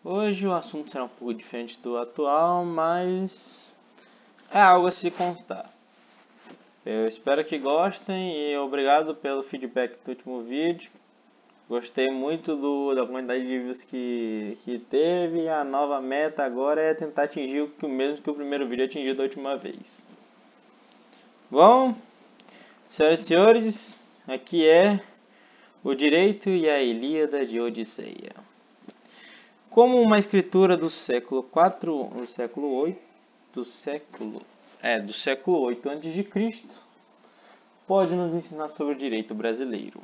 Hoje o assunto será um pouco diferente do atual, mas é algo a se constar. Eu espero que gostem e obrigado pelo feedback do último vídeo. Gostei muito da quantidade de views que teve e a nova meta agora é tentar atingir o mesmo que o primeiro vídeo atingiu da última vez. Bom, senhoras e senhores, aqui é o Direito e a Ilíada de Odisseia. Como uma escritura do século IV, do século VIII, do século VIII a.C., pode nos ensinar sobre o direito brasileiro.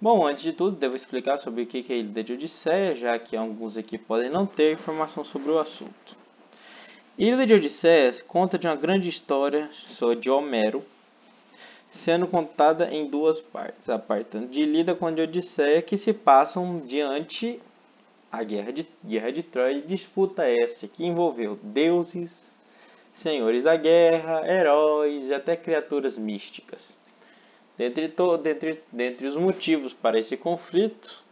Bom, antes de tudo, devo explicar sobre o que é a Ilíada de Odisseia, já que alguns aqui podem não ter informação sobre o assunto. Ilíada de Odisseia conta de uma grande história de Homero, sendo contada em duas partes, a parte de Ilíada com a de Odisseia, que se passam diante a Guerra de Troia, disputa essa que envolveu deuses, senhores da guerra, heróis e até criaturas místicas. Dentre os motivos para esse conflito,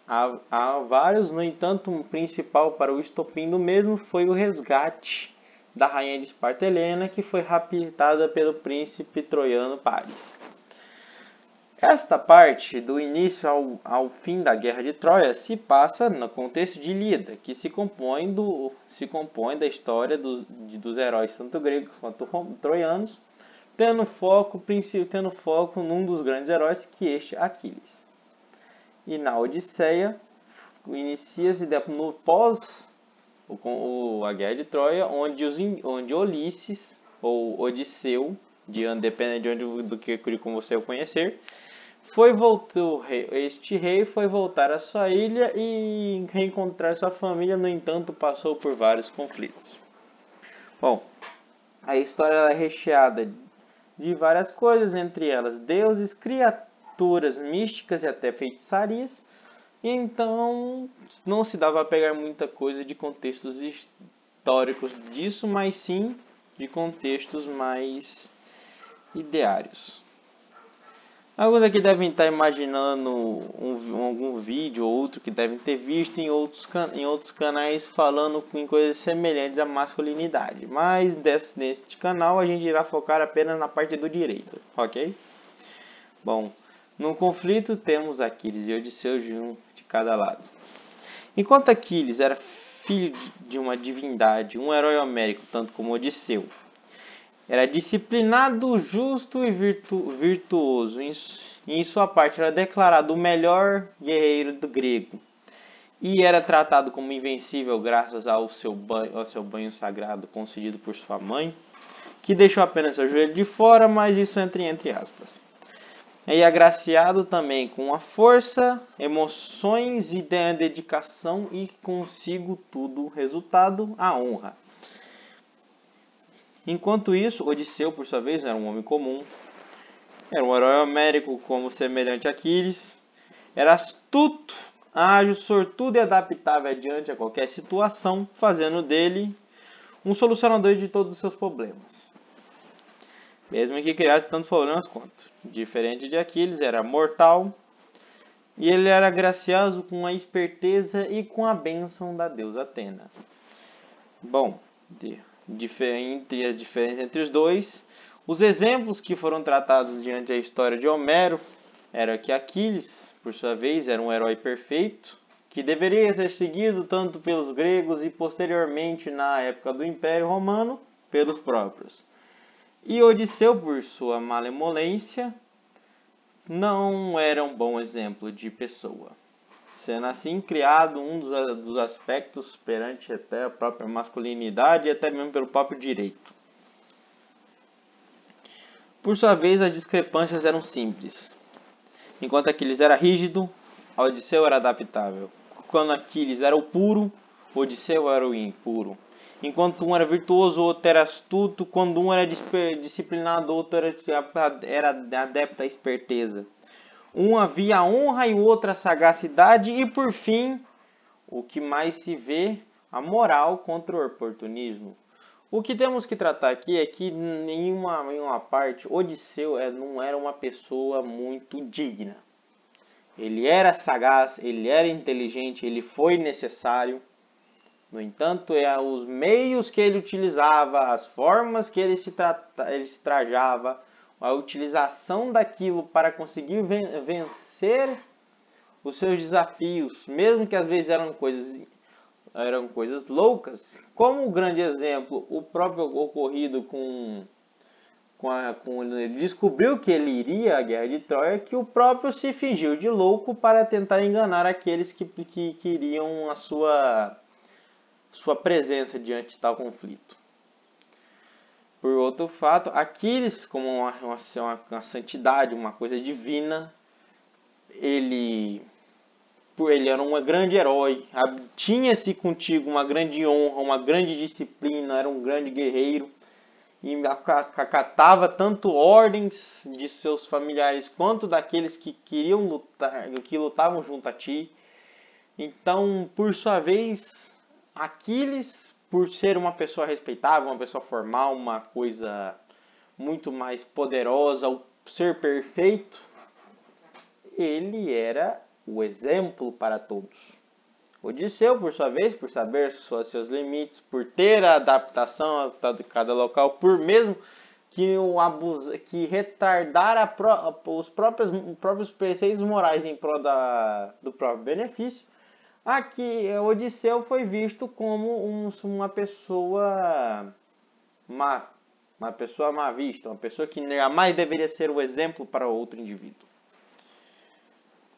há vários, no entanto, o principal para o estopim do mesmo foi o resgate da rainha de Esparta Helena, que foi raptada pelo príncipe troiano Paris. Esta parte, do início ao fim da Guerra de Troia, se passa no contexto de Ilíada, que se compõe da história dos heróis tanto gregos quanto troianos, tendo foco num dos grandes heróis, que este Aquiles. E na Odisseia, inicia-se no pós a Guerra de Troia, onde Ulisses, ou Odisseu, dependendo de como você o conhecer, este rei foi voltar à sua ilha e reencontrar sua família, no entanto, passou por vários conflitos. Bom, a história é recheada de várias coisas, entre elas deuses, criaturas místicas e até feitiçarias. E então não se dava a pegar muita coisa de contextos históricos disso, mas sim de contextos mais ideários. Alguns aqui devem estar imaginando algum vídeo ou outro que devem ter visto em outros canais falando em coisas semelhantes à masculinidade. Mas neste canal a gente irá focar apenas na parte do direito, ok? Bom, no conflito temos Aquiles e Odisseu de cada lado. Enquanto Aquiles era filho de uma divindade, um herói homérico, tanto como Odisseu, era disciplinado, justo e virtuoso. Em sua parte, era declarado o melhor guerreiro do grego. E era tratado como invencível graças ao seu banho sagrado concedido por sua mãe, que deixou apenas seu joelho de fora, mas isso entre aspas. E agraciado também com a força, emoções e dedicação, e consigo tudo resultado, a honra. Enquanto isso, Odisseu, por sua vez, era um homem comum. Era um herói homérico, como semelhante a Aquiles. Era astuto, ágil, sortudo e adaptável diante a qualquer situação, fazendo dele um solucionador de todos os seus problemas. Mesmo que criasse tantos problemas quanto. Diferente de Aquiles, era mortal. E ele era gracioso com a esperteza e com a bênção da deusa Atena. Bom, entre as diferenças entre os dois, os exemplos que foram tratados diante da história de Homero era que Aquiles, por sua vez, era um herói perfeito, que deveria ser seguido tanto pelos gregos e posteriormente, na época do Império Romano, pelos próprios. E Odisseu, por sua malemolência, não era um bom exemplo de pessoa, sendo assim criado um dos aspectos perante até a própria masculinidade e até mesmo pelo próprio direito. Por sua vez, as discrepâncias eram simples. Enquanto Aquiles era rígido, Odisseu era adaptável. Quando Aquiles era o puro, Odisseu era o impuro. Enquanto um era virtuoso, o outro era astuto. Quando um era disciplinado, o outro era adepto à esperteza. Um havia a honra e o outro a sagacidade. E por fim, o que mais se vê, a moral contra o oportunismo. O que temos que tratar aqui é que em uma parte, Odisseu não era uma pessoa muito digna. Ele era sagaz, ele era inteligente, ele foi necessário. No entanto, os meios que ele utilizava, as formas que ele se trajava, a utilização daquilo para conseguir vencer os seus desafios, mesmo que às vezes eram coisas loucas, como o grande exemplo, o próprio ocorrido com ele descobriu que ele iria à guerra de Troia, que o próprio se fingiu de louco para tentar enganar aqueles que queriam a sua presença diante de tal conflito. Por outro fato, Aquiles, como uma santidade, uma coisa divina, ele era um grande herói, tinha-se contigo uma grande honra, uma grande disciplina, era um grande guerreiro, e acatava tanto ordens de seus familiares quanto daqueles que queriam lutar, que lutavam junto a ti. Então, por sua vez, Aquiles, por ser uma pessoa respeitável, uma pessoa formal, uma coisa muito mais poderosa, o ser perfeito, ele era o exemplo para todos. Odisseu, por sua vez, por saber seus limites, por ter a adaptação de cada local, por mesmo que retardar os próprios preceitos morais em prol do próprio benefício, aqui Odisseu foi visto como uma pessoa má, uma pessoa má vista, uma pessoa que jamais deveria ser o exemplo para outro indivíduo.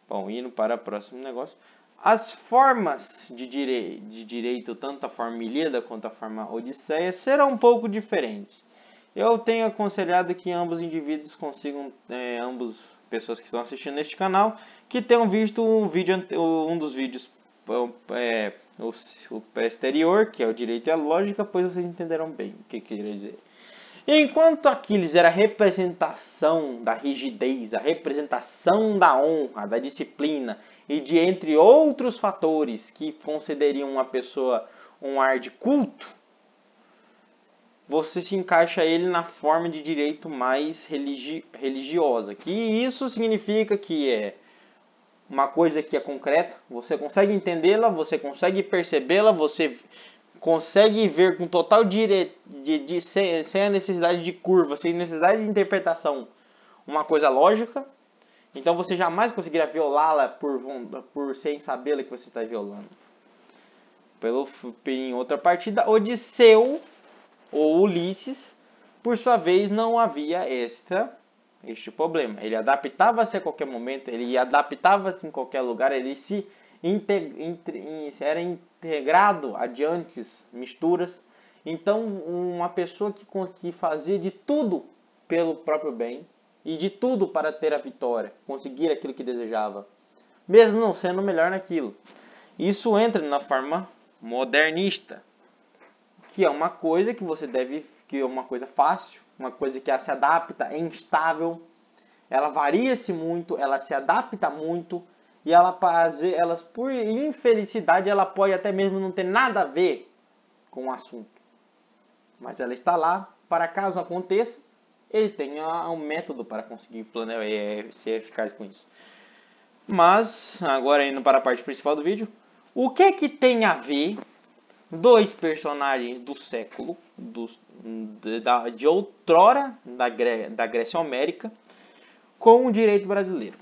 Bom, indo para o próximo negócio. As formas de direito, tanto a forma Ilíada quanto a forma Odisseia, serão um pouco diferentes. Eu tenho aconselhado que ambos indivíduos consigam, ambos pessoas que estão assistindo neste canal, que tenham visto um dos vídeos o exterior, que é o direito e a lógica, pois vocês entenderão bem o que quer dizer. Enquanto Aquiles era a representação da rigidez, a representação da honra, da disciplina e de entre outros fatores que concederiam a uma pessoa um ar de culto, você se encaixa ele na forma de direito mais religiosa. Que isso significa que é uma coisa que é concreta, você consegue entendê-la, você consegue percebê-la, você consegue ver com total sem a necessidade de curva, sem necessidade de interpretação, uma coisa lógica. Então você jamais conseguirá violá-la por sem sabê-la que você está violando. Em outra partida, Odisseu ou Ulisses, por sua vez, não havia este problema. Ele adaptava-se a qualquer momento, ele adaptava-se em qualquer lugar, ele era integrado adiante misturas. Então, uma pessoa que fazia de tudo pelo próprio bem e de tudo para ter a vitória, conseguir aquilo que desejava, mesmo não sendo o melhor naquilo. Isso entra na forma modernista, que é uma coisa que é uma coisa fácil, uma coisa que se adapta, é instável, ela varia-se muito, ela se adapta muito, e elas, por infelicidade, ela pode até mesmo não ter nada a ver com o assunto. Mas ela está lá, para caso aconteça, ele tem um método para conseguir ser eficaz com isso. Mas, agora indo para a parte principal do vídeo, o que é que tem a ver dois personagens do século, de outrora, da Grécia Homérica, com o direito brasileiro?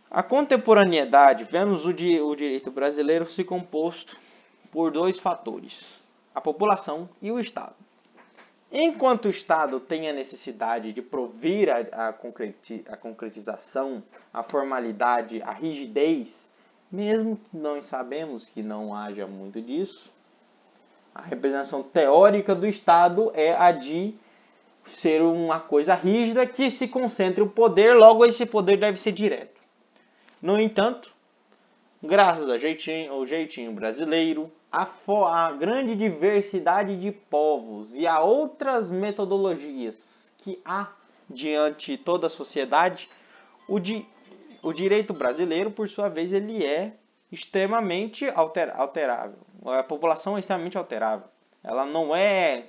A contemporaneidade, vemos o direito brasileiro se composto por dois fatores, a população e o Estado. Enquanto o Estado tem a necessidade de provir a concretização, a formalidade, a rigidez, mesmo que nós sabemos que não haja muito disso, a representação teórica do Estado é a de ser uma coisa rígida que se concentre o poder, logo esse poder deve ser direto. No entanto, graças ao jeitinho brasileiro, a grande diversidade de povos e a outras metodologias que há diante de toda a sociedade, o direito brasileiro, por sua vez, ele é extremamente alterável. A população é extremamente alterável. Ela não é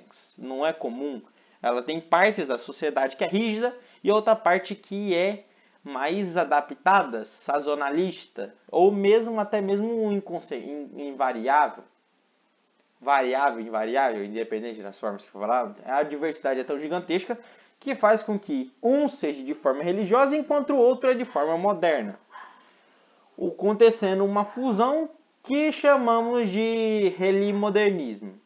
comum. Ela tem partes da sociedade que é rígida e outra parte que é mais adaptadas, sazonalista, ou mesmo até mesmo invariável, variável, invariável, independente das formas que for falado, a diversidade é tão gigantesca que faz com que um seja de forma religiosa enquanto o outro é de forma moderna, acontecendo uma fusão que chamamos de relimodernismo,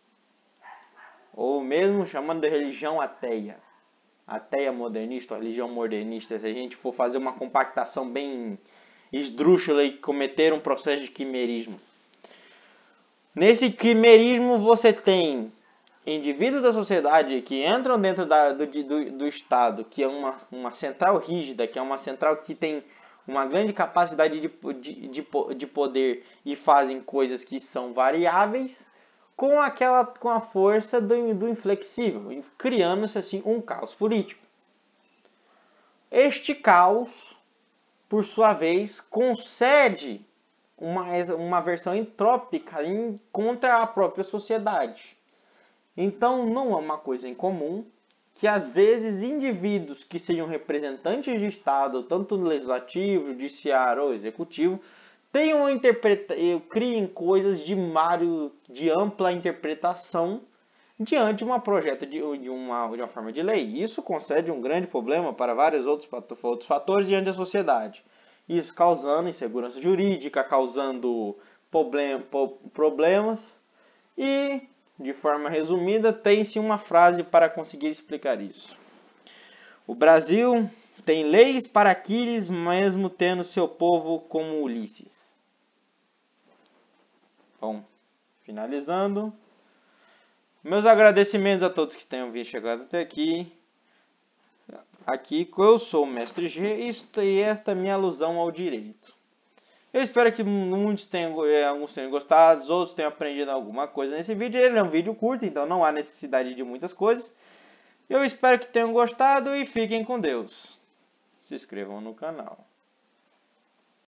ou mesmo chamando de religião ateia. Ateia modernista, ou religião modernista, se a gente for fazer uma compactação bem esdrúxula e cometer um processo de quimerismo. Nesse quimerismo você tem indivíduos da sociedade que entram dentro do Estado, que é uma central rígida, que é uma central que tem uma grande capacidade de poder e fazem coisas que são variáveis, com a força do inflexível, criando-se assim um caos político. Este caos, por sua vez, concede uma versão entrópica contra a própria sociedade. Então não é uma coisa incomum que às vezes indivíduos que sejam representantes de Estado, tanto no legislativo, judiciário ou executivo, criem coisas de ampla interpretação diante de um projeto de uma forma de lei. Isso concede um grande problema para vários outros fatores diante da sociedade. Isso causando insegurança jurídica, causando problemas e, de forma resumida, tem-se uma frase para conseguir explicar isso. O Brasil tem leis para Aquiles, mesmo tendo seu povo como Ulisses. Bom, finalizando. Meus agradecimentos a todos que tenham chegado até aqui. Aqui eu sou o Mestre G e esta é minha alusão ao direito. Eu espero que alguns tenham gostado, outros tenham aprendido alguma coisa nesse vídeo. Ele é um vídeo curto, então não há necessidade de muitas coisas. Eu espero que tenham gostado e fiquem com Deus. Se inscrevam no canal.